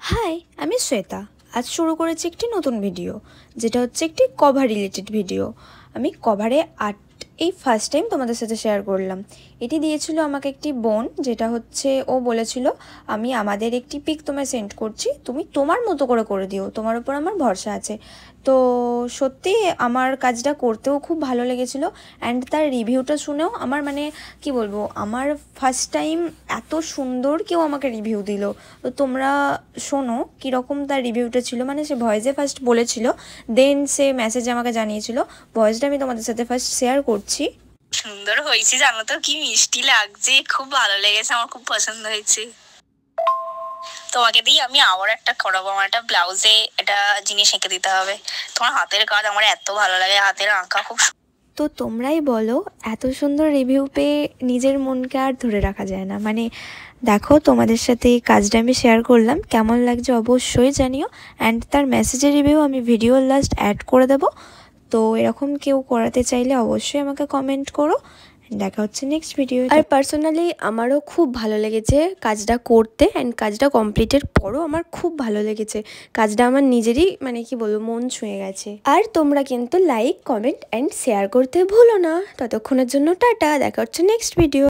High, আমি শ্বেতা। আজ শুরু করেছি একটি নতুন ভিডিও, যেটা হচ্ছে একটি কভার রিলেটেড ভিডিও। আমি কভারে আর্ট এই ফার্স্ট টাইম তোমাদের সাথে শেয়ার করলাম। এটি দিয়েছিল আমাকে একটি বোন, যেটা হচ্ছে ও বলেছিল আমি আমাদের একটি পিক তোমায় সেন্ড করছি, তুমি তোমার মতো করে দিও, তোমার উপর আমার ভরসা আছে। তো সত্যি আমার কাজটা করতেও খুব ভালো লেগেছিলো। অ্যান্ড তার রিভিউটা শুনেও আমার কি বলবো, আমার ফার্স্ট টাইম এত সুন্দর কেউ আমাকে রিভিউ দিল। তো তোমরা শোনো কীরকম তার রিভিউটা ছিল। সে ভয়েসে ফার্স্ট বলেছিল, দেন সে মেসেজে আমাকে জানিয়েছিল। ভয়েসটা আমি তোমাদের সাথে ফার্স্ট শেয়ার করছি। সুন্দর হয়েছে, জানো তো কি মিষ্টি লাগছে, খুব ভালো লেগেছে, আমার খুব পছন্দ হয়েছে। তোমাকে দিয়ে আমি আবার একটা করাবো, আমার একটা ব্লাউজে একটা জিনিস এঁকে দিতে হবে। তোমার হাতের কাজ আমার এত ভালো লাগে, হাতের আঁকা খুব। তো তোমরাই বলো, এত সুন্দর রিভিউ পেয়ে নিজের মনকে আর ধরে রাখা যায় না। দেখো, তোমাদের সাথে এই কাজটা আমি শেয়ার করলাম, কেমন লাগছে অবশ্যই জানিও। অ্যান্ড তার মেসেজের রিভিউ আমি ভিডিওর লাস্ট অ্যাড করে দেবো। তো এরকম কেউ করাতে চাইলে অবশ্যই আমাকে কমেন্ট করো। দেখা হচ্ছে নেক্সট ভিডিও। আর পার্সোনালি আমারও খুব ভালো লেগেছে কাজটা করতে, অ্যান্ড কাজটা কমপ্লিটের পরও আমার খুব ভালো লেগেছে। কাজটা আমার নিজেরই কি বলবো, মন ছুঁয়ে গেছে। আর তোমরা কিন্তু লাইক, কমেন্ট অ্যান্ড শেয়ার করতে ভুলো না। ততক্ষণের জন্য টাটা, দেখা হচ্ছে নেক্সট ভিডিও।